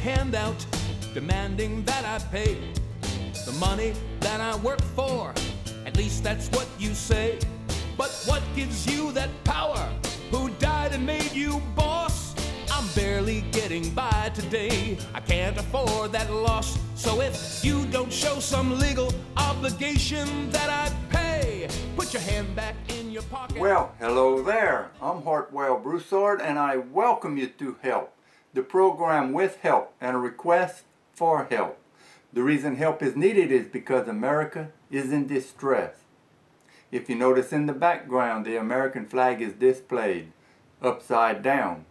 hand out, demanding that I pay the money that I work for. At least that's what you say. But what gives you that power? Who died and made you boss? I'm barely getting by today. I can't afford that loss. So if you don't show some legal obligation that I pay, put your hand back in your pocket. Well, hello there. I'm Hartwell Broussard, and I welcome you to Help, the program with help and a request for help. The reason help is needed is because America is in distress. If you notice in the background, the American flag is displayed upside down.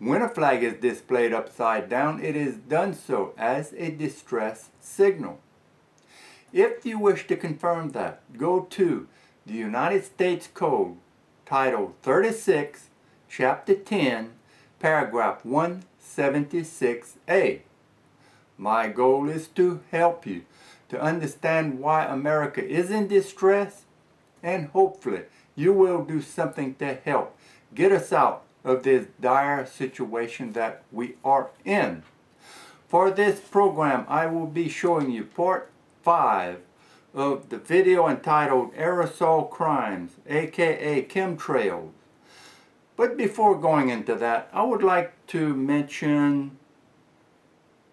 When a flag is displayed upside down, it is done so as a distress signal. If you wish to confirm that, go to the United States Code, Title 36, Chapter 10, Paragraph 176A. My goal is to help you to understand why America is in distress, and hopefully you will do something to help get us out of this dire situation that we are in. For this program, I will be showing you part 5 of the video entitled Aerosol Crimes, aka Chemtrails. But before going into that, I would like to mention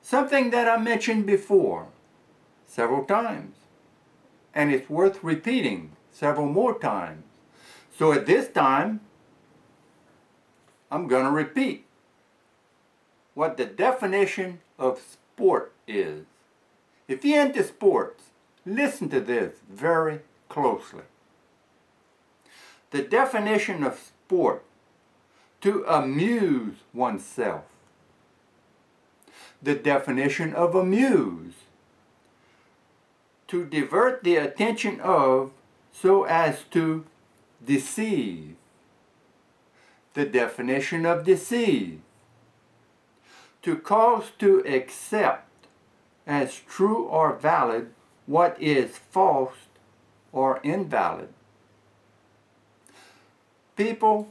something that I mentioned before several times, and it's worth repeating several more times. So at this time, I'm going to repeat what the definition of sport is. If you're into sports, listen to this very closely. The definition of sport: to amuse oneself. The definition of amuse: to divert the attention of so as to deceive. The definition of deceive: to cause to accept as true or valid what is false or invalid. People,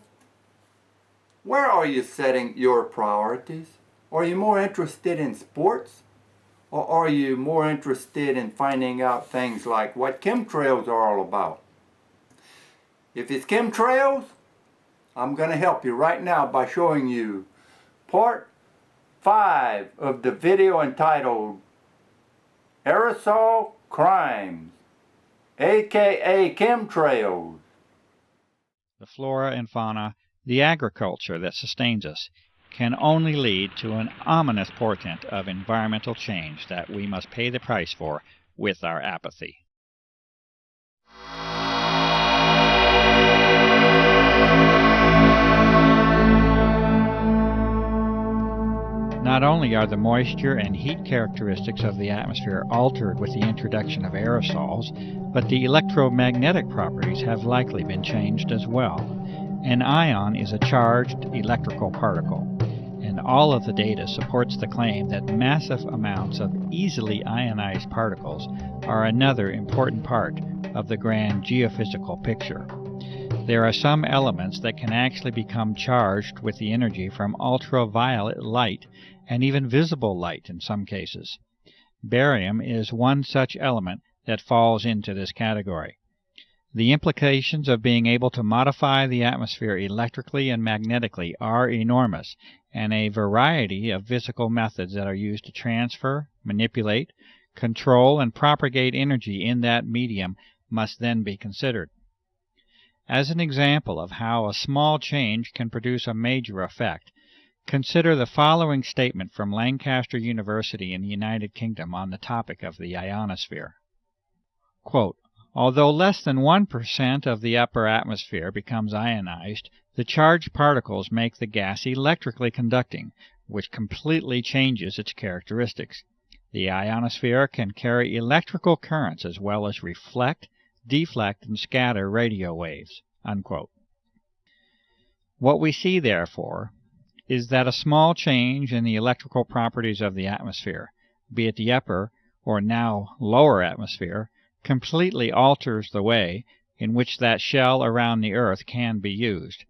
where are you setting your priorities? Are you more interested in sports? Or are you more interested in finding out things like what chemtrails are all about? If it's chemtrails, I'm going to help you right now by showing you part 5 of the video entitled Aerosol Crimes, aka Chemtrails. The flora and fauna, the agriculture that sustains us, can only lead to an ominous portent of environmental change that we must pay the price for with our apathy. Not only are the moisture and heat characteristics of the atmosphere altered with the introduction of aerosols, but the electromagnetic properties have likely been changed as well. An ion is a charged electrical particle, and all of the data supports the claim that massive amounts of easily ionized particles are another important part of the grand geophysical picture. There are some elements that can actually become charged with the energy from ultraviolet light and even visible light in some cases. Barium is one such element that falls into this category. The implications of being able to modify the atmosphere electrically and magnetically are enormous, and a variety of physical methods that are used to transfer, manipulate, control, and propagate energy in that medium must then be considered. As an example of how a small change can produce a major effect, consider the following statement from Lancaster University in the United Kingdom on the topic of the ionosphere. Quote, "Although less than 1% of the upper atmosphere becomes ionized, the charged particles make the gas electrically conducting, which completely changes its characteristics. The ionosphere can carry electrical currents as well as reflect, deflect, and scatter radio waves." Unquote. What we see, therefore, is that a small change in the electrical properties of the atmosphere, be it the upper or now lower atmosphere, completely alters the way in which that shell around the Earth can be used.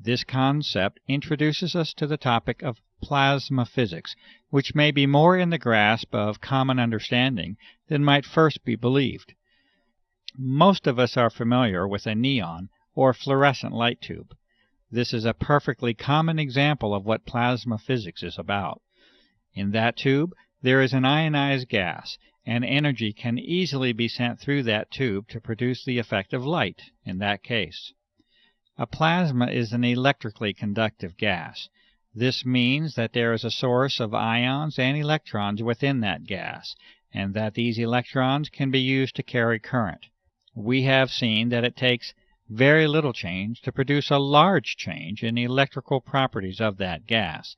This concept introduces us to the topic of plasma physics, which may be more in the grasp of common understanding than might first be believed. Most of us are familiar with a neon or fluorescent light tube. This is a perfectly common example of what plasma physics is about. In that tube, there is an ionized gas, and energy can easily be sent through that tube to produce the effect of light in that case. A plasma is an electrically conductive gas. This means that there is a source of ions and electrons within that gas, and that these electrons can be used to carry current. We have seen that it takes very little change to produce a large change in the electrical properties of that gas,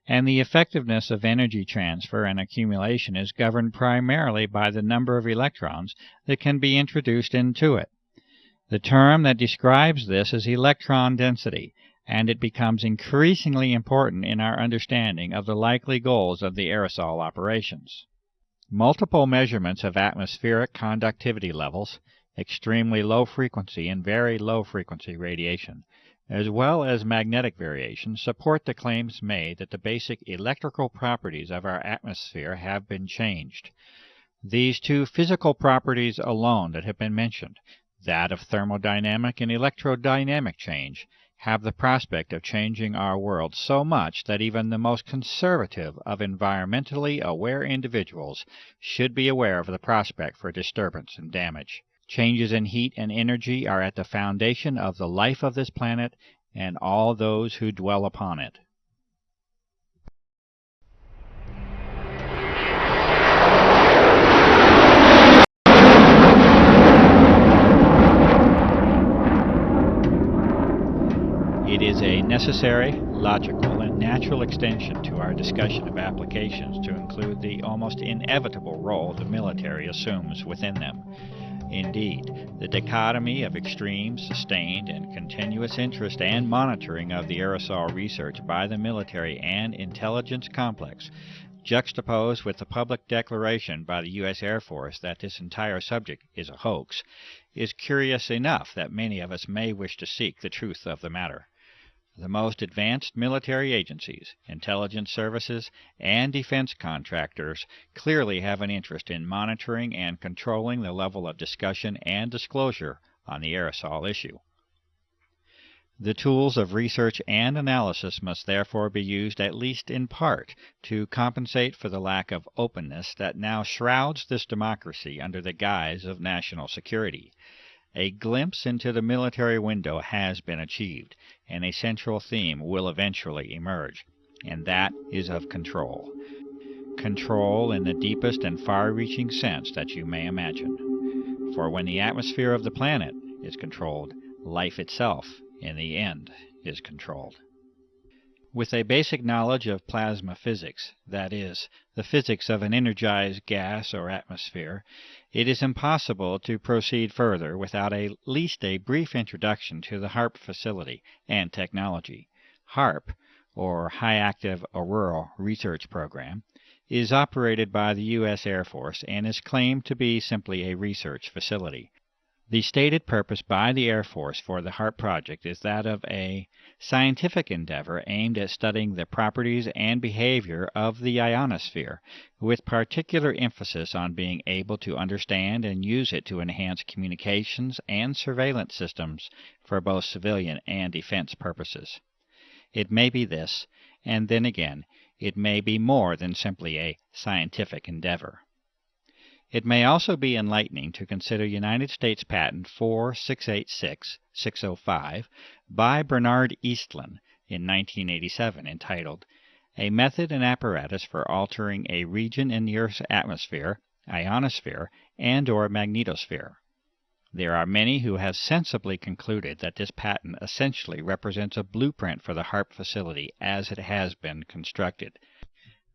and the effectiveness of energy transfer and accumulation is governed primarily by the number of electrons that can be introduced into it. The term that describes this is electron density, and it becomes increasingly important in our understanding of the likely goals of the aerosol operations. Multiple measurements of atmospheric conductivity levels, extremely low frequency and very low frequency radiation, as well as magnetic variation, support the claims made that the basic electrical properties of our atmosphere have been changed. These two physical properties alone that have been mentioned, that of thermodynamic and electrodynamic change, have the prospect of changing our world so much that even the most conservative of environmentally aware individuals should be aware of the prospect for disturbance and damage. Changes in heat and energy are at the foundation of the life of this planet and all those who dwell upon it. It is a necessary, logical, and natural extension to our discussion of applications to include the almost inevitable role the military assumes within them. Indeed, the dichotomy of extreme, sustained, and continuous interest and monitoring of the aerosol research by the military and intelligence complex, juxtaposed with the public declaration by the U.S. Air Force that this entire subject is a hoax, is curious enough that many of us may wish to seek the truth of the matter. The most advanced military agencies, intelligence services, and defense contractors clearly have an interest in monitoring and controlling the level of discussion and disclosure on the aerosol issue. The tools of research and analysis must therefore be used at least in part to compensate for the lack of openness that now shrouds this democracy under the guise of national security. A glimpse into the military window has been achieved, and a central theme will eventually emerge, and that is of control. Control in the deepest and far-reaching sense that you may imagine. For when the atmosphere of the planet is controlled, life itself, in the end, is controlled. With a basic knowledge of plasma physics, that is, the physics of an energized gas or atmosphere, it is impossible to proceed further without at least a brief introduction to the HARP facility and technology. HARP, or High Active Auroral Research Program, is operated by the U.S. Air Force and is claimed to be simply a research facility. The stated purpose by the Air Force for the HARP project is that of a scientific endeavor aimed at studying the properties and behavior of the ionosphere, with particular emphasis on being able to understand and use it to enhance communications and surveillance systems for both civilian and defense purposes. It may be this, and then again, it may be more than simply a scientific endeavor. It may also be enlightening to consider United States Patent 4686605 by Bernard Eastlund in 1987 entitled, A Method and Apparatus for Altering a Region in the Earth's Atmosphere, Ionosphere, and/or Magnetosphere. There are many who have sensibly concluded that this patent essentially represents a blueprint for the HARP facility as it has been constructed.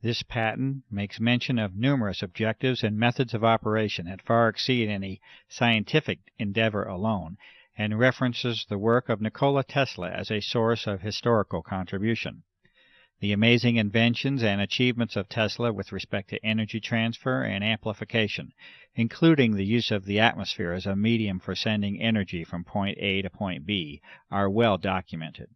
This patent makes mention of numerous objectives and methods of operation that far exceed any scientific endeavor alone, and references the work of Nikola Tesla as a source of historical contribution. The amazing inventions and achievements of Tesla with respect to energy transfer and amplification, including the use of the atmosphere as a medium for sending energy from point A to point B, are well documented.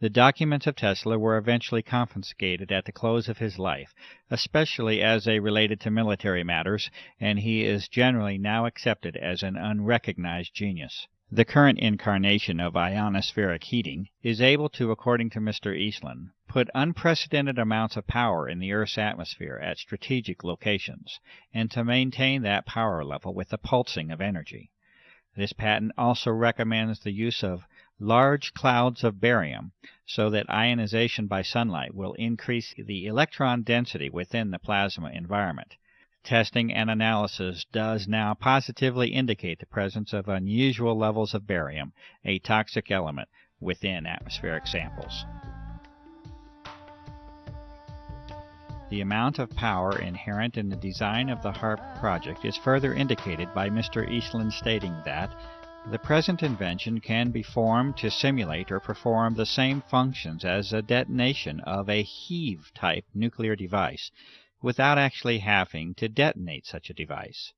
The documents of Tesla were eventually confiscated at the close of his life, especially as they related to military matters, and he is generally now accepted as an unrecognized genius. The current incarnation of ionospheric heating is able to, according to Mr. Eastland, put unprecedented amounts of power in the Earth's atmosphere at strategic locations, and to maintain that power level with the pulsing of energy. This patent also recommends the use of large clouds of barium so that ionization by sunlight will increase the electron density within the plasma environment. Testing and analysis does now positively indicate the presence of unusual levels of barium, a toxic element, within atmospheric samples. The amount of power inherent in the design of the HARP project is further indicated by Mr. Eastland stating that the present invention can be formed to simulate or perform the same functions as a detonation of a heave-type nuclear device, without actually having to detonate such a device.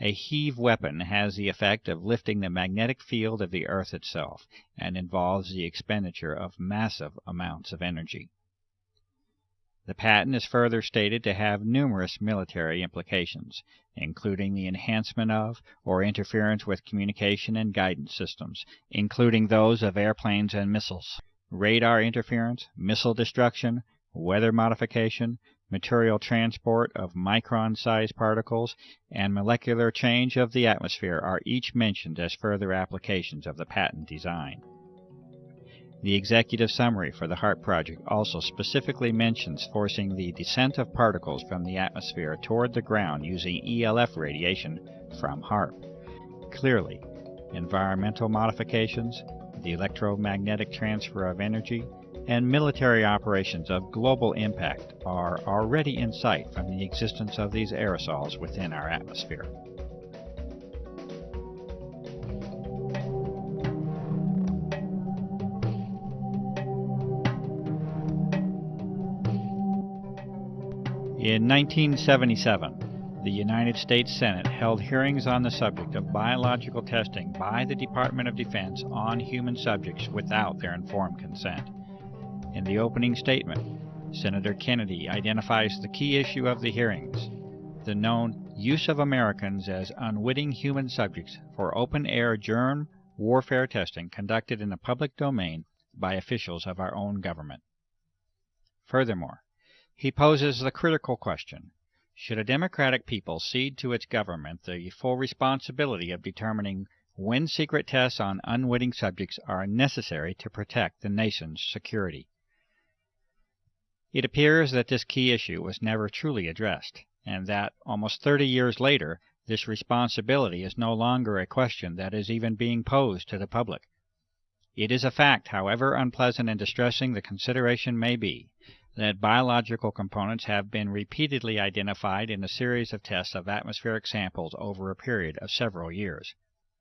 A heave weapon has the effect of lifting the magnetic field of the Earth itself, and involves the expenditure of massive amounts of energy. The patent is further stated to have numerous military implications, including the enhancement of or interference with communication and guidance systems, including those of airplanes and missiles, radar interference, missile destruction, weather modification, material transport of micron-sized particles, and molecular change of the atmosphere are each mentioned as further applications of the patent design. The executive summary for the HARP project also specifically mentions forcing the descent of particles from the atmosphere toward the ground using ELF radiation from HARP. Clearly, environmental modifications, the electromagnetic transfer of energy, and military operations of global impact are already in sight from the existence of these aerosols within our atmosphere. In 1977, the United States Senate held hearings on the subject of biological testing by the Department of Defense on human subjects without their informed consent. In the opening statement, Senator Kennedy identifies the key issue of the hearings, the known use of Americans as unwitting human subjects for open-air germ warfare testing conducted in the public domain by officials of our own government. Furthermore, he poses the critical question, should a democratic people cede to its government the full responsibility of determining when secret tests on unwitting subjects are necessary to protect the nation's security? It appears that this key issue was never truly addressed, and that, almost 30 years later, this responsibility is no longer a question that is even being posed to the public. It is a fact, however unpleasant and distressing the consideration may be, that biological components have been repeatedly identified in a series of tests of atmospheric samples over a period of several years.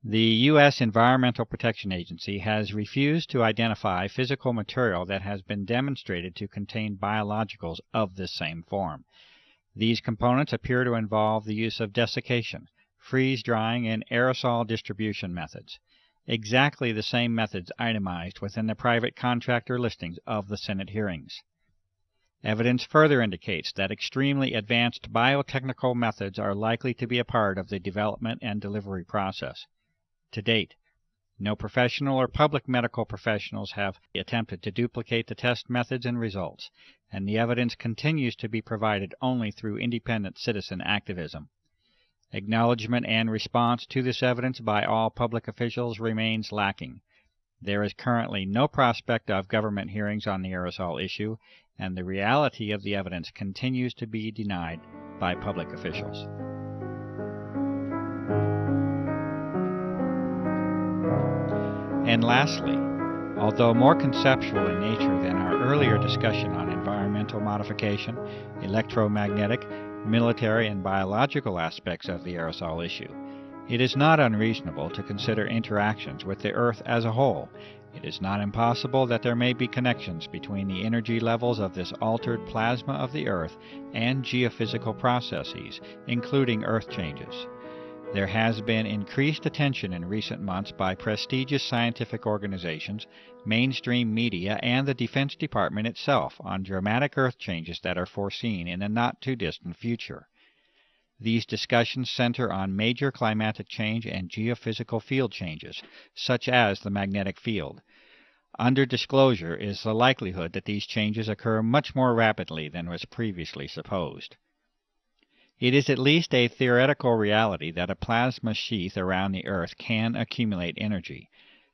The U.S. Environmental Protection Agency has refused to identify physical material that has been demonstrated to contain biologicals of this same form. These components appear to involve the use of desiccation, freeze-drying, and aerosol distribution methods, exactly the same methods itemized within the private contractor listings of the Senate hearings. Evidence further indicates that extremely advanced biotechnical methods are likely to be a part of the development and delivery process. To date, no professional or public medical professionals have attempted to duplicate the test methods and results, and the evidence continues to be provided only through independent citizen activism. Acknowledgement and response to this evidence by all public officials remains lacking. There is currently no prospect of government hearings on the aerosol issue, and the reality of the evidence continues to be denied by public officials. And lastly, although more conceptual in nature than our earlier discussion on environmental modification, electromagnetic, military, and biological aspects of the aerosol issue, it is not unreasonable to consider interactions with the Earth as a whole. It is not impossible that there may be connections between the energy levels of this altered plasma of the Earth and geophysical processes, including Earth changes. There has been increased attention in recent months by prestigious scientific organizations, mainstream media, and the Defense Department itself on dramatic Earth changes that are foreseen in the not-too-distant future. These discussions center on major climatic change and geophysical field changes, such as the magnetic field. Under disclosure is the likelihood that these changes occur much more rapidly than was previously supposed. It is at least a theoretical reality that a plasma sheath around the Earth can accumulate energy.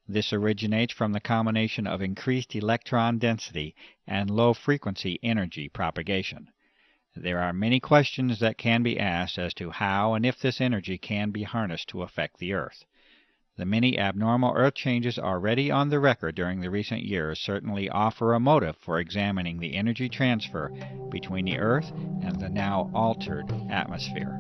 This originates from the combination of increased electron density and low-frequency energy propagation. There are many questions that can be asked as to how and if this energy can be harnessed to affect the Earth. The many abnormal Earth changes already on the record during the recent years certainly offer a motive for examining the energy transfer between the Earth and the now altered atmosphere.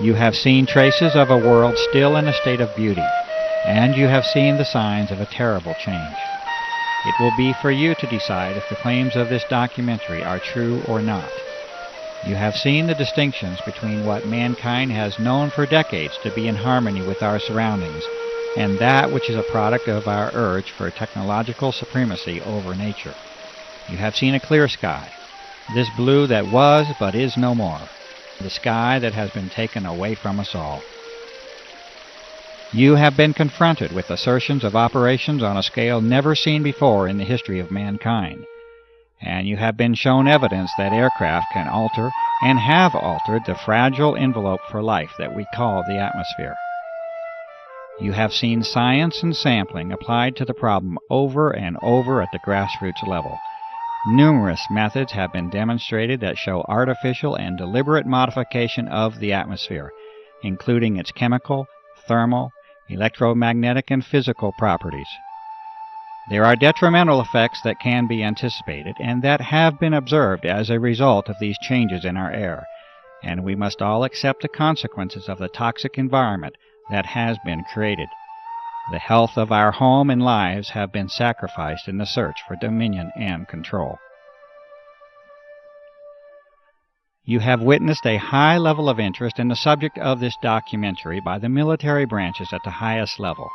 You have seen traces of a world still in a state of beauty, and you have seen the signs of a terrible change. It will be for you to decide if the claims of this documentary are true or not. You have seen the distinctions between what mankind has known for decades to be in harmony with our surroundings, and that which is a product of our urge for technological supremacy over nature. You have seen a clear sky, this blue that was but is no more. The sky that has been taken away from us all. You have been confronted with assertions of operations on a scale never seen before in the history of mankind, and you have been shown evidence that aircraft can alter and have altered the fragile envelope for life that we call the atmosphere. You have seen science and sampling applied to the problem over and over at the grassroots level. Numerous methods have been demonstrated that show artificial and deliberate modification of the atmosphere, including its chemical, thermal, electromagnetic, and physical properties. There are detrimental effects that can be anticipated and that have been observed as a result of these changes in our air, and we must all accept the consequences of the toxic environment that has been created. The health of our home and lives have been sacrificed in the search for dominion and control. You have witnessed a high level of interest in the subject of this documentary by the military branches at the highest level,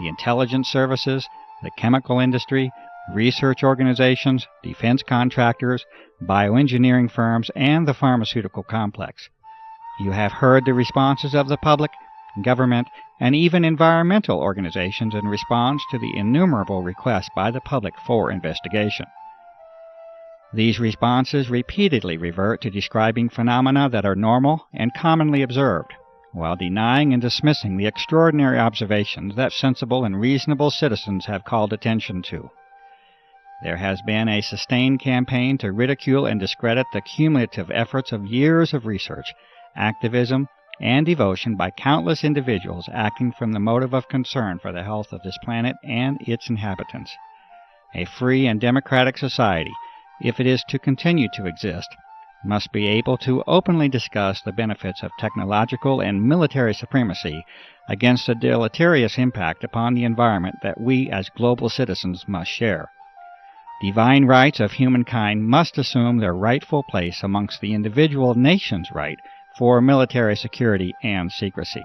the intelligence services, the chemical industry, research organizations, defense contractors, bioengineering firms, and the pharmaceutical complex. You have heard the responses of the public, government, and even environmental organizations in response to the innumerable requests by the public for investigation. These responses repeatedly revert to describing phenomena that are normal and commonly observed, while denying and dismissing the extraordinary observations that sensible and reasonable citizens have called attention to. There has been a sustained campaign to ridicule and discredit the cumulative efforts of years of research, activism, and devotion by countless individuals acting from the motive of concern for the health of this planet and its inhabitants. A free and democratic society, if it is to continue to exist, must be able to openly discuss the benefits of technological and military supremacy against the deleterious impact upon the environment that we as global citizens must share. Divine rights of humankind must assume their rightful place amongst the individual nation's right for military security and secrecy.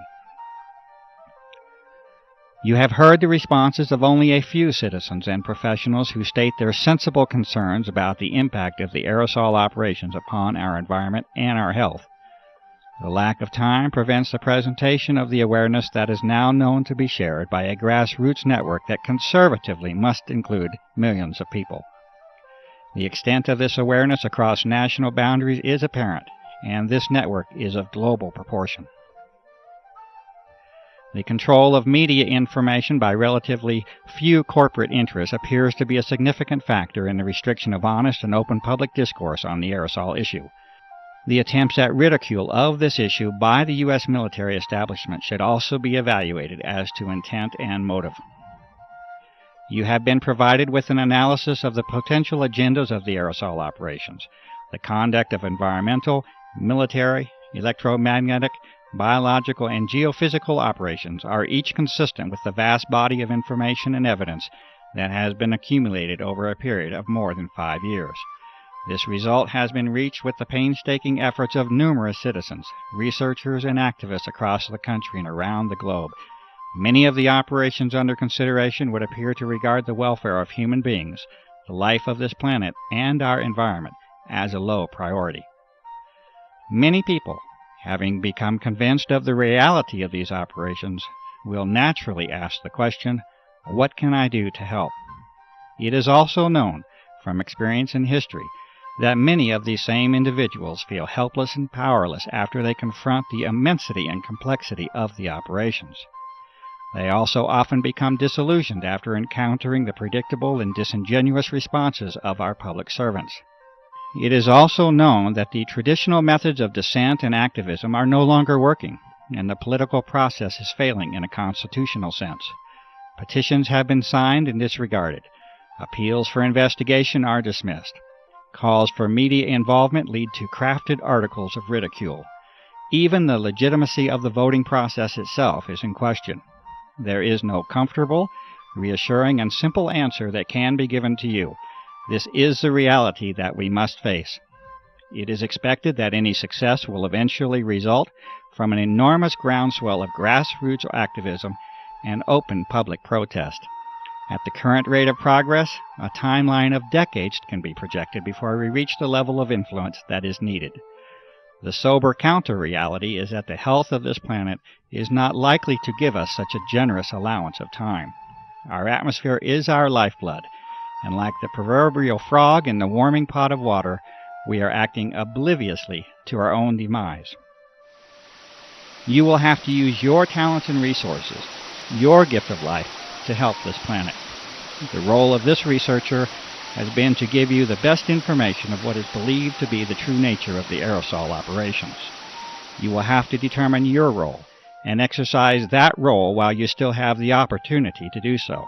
You have heard the responses of only a few citizens and professionals who state their sensible concerns about the impact of the aerosol operations upon our environment and our health. The lack of time prevents the presentation of the awareness that is now known to be shared by a grassroots network that conservatively must include millions of people. The extent of this awareness across national boundaries is apparent, and this network is of global proportion. The control of media information by relatively few corporate interests appears to be a significant factor in the restriction of honest and open public discourse on the aerosol issue. The attempts at ridicule of this issue by the U.S. military establishment should also be evaluated as to intent and motive. You have been provided with an analysis of the potential agendas of the aerosol operations. The conduct of environmental, military, electromagnetic, biological, and geophysical operations are each consistent with the vast body of information and evidence that has been accumulated over a period of more than 5 years. This result has been reached with the painstaking efforts of numerous citizens, researchers, and activists across the country and around the globe. Many of the operations under consideration would appear to regard the welfare of human beings, the life of this planet, and our environment as a low priority. Many people, having become convinced of the reality of these operations, will naturally ask the question, what can I do to help? It is also known from experience in history that many of these same individuals feel helpless and powerless after they confront the immensity and complexity of the operations. They also often become disillusioned after encountering the predictable and disingenuous responses of our public servants. It is also known that the traditional methods of dissent and activism are no longer working, and the political process is failing in a constitutional sense. Petitions have been signed and disregarded. Appeals for investigation are dismissed. Calls for media involvement lead to crafted articles of ridicule. Even the legitimacy of the voting process itself is in question. There is no comfortable, reassuring, and simple answer that can be given to you. This is the reality that we must face. It is expected that any success will eventually result from an enormous groundswell of grassroots activism and open public protest. At the current rate of progress, a timeline of decades can be projected before we reach the level of influence that is needed. The sober counter-reality is that the health of this planet is not likely to give us such a generous allowance of time. Our atmosphere is our lifeblood, and like the proverbial frog in the warming pot of water, we are acting obliviously to our own demise. You will have to use your talents and resources, your gift of life, to help this planet. The role of this researcher has been to give you the best information of what is believed to be the true nature of the aerosol operations. You will have to determine your role and exercise that role while you still have the opportunity to do so.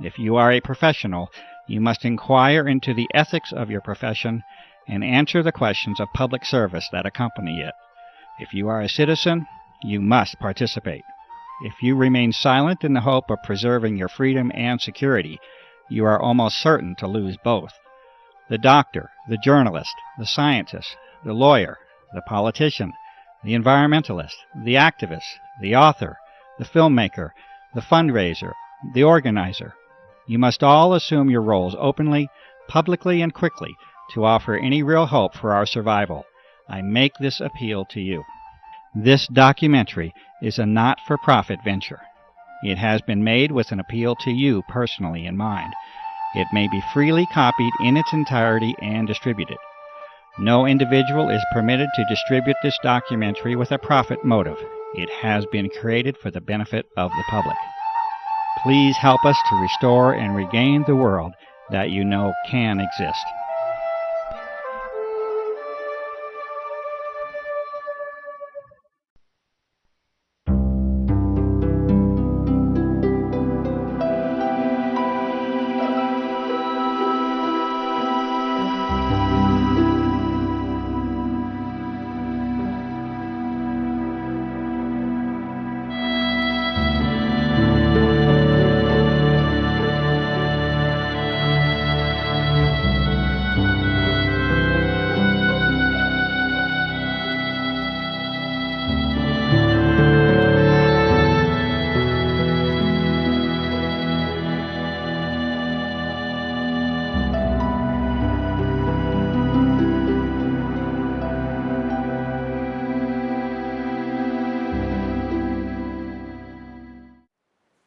If you are a professional, you must inquire into the ethics of your profession and answer the questions of public service that accompany it. If you are a citizen, you must participate. If you remain silent in the hope of preserving your freedom and security, you are almost certain to lose both. The doctor, the journalist, the scientist, the lawyer, the politician, the environmentalist, the activist, the author, the filmmaker, the fundraiser, the organizer. You must all assume your roles openly, publicly, and quickly to offer any real hope for our survival. I make this appeal to you. This documentary is a not-for-profit venture. It has been made with an appeal to you personally in mind. It may be freely copied in its entirety and distributed. No individual is permitted to distribute this documentary with a profit motive. It has been created for the benefit of the public. Please help us to restore and regain the world that you know can exist.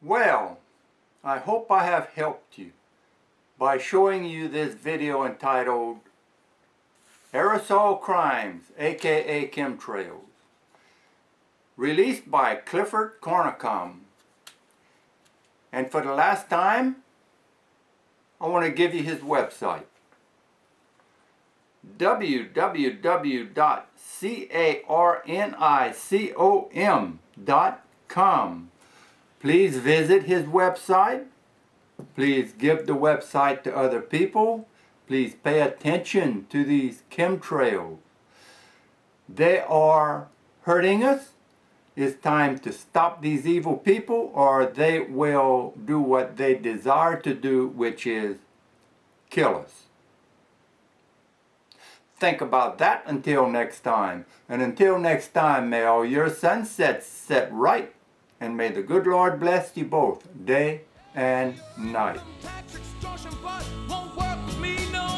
Well, I hope I have helped you by showing you this video entitled Aerosol Crimes, aka Chemtrails, released by Clifford Cornicom. And for the last time, I want to give you his website, www.carnicom.com. Please visit his website Please give the website to other people. Please pay attention to these chemtrails. They are hurting us. It's time to stop these evil people, or they will do what they desire to do, which is kill us. Think about that until next time. And until next time, may all your sunsets set right, and may the good Lord bless you both, day and night. Tax extortion, but won't work with me no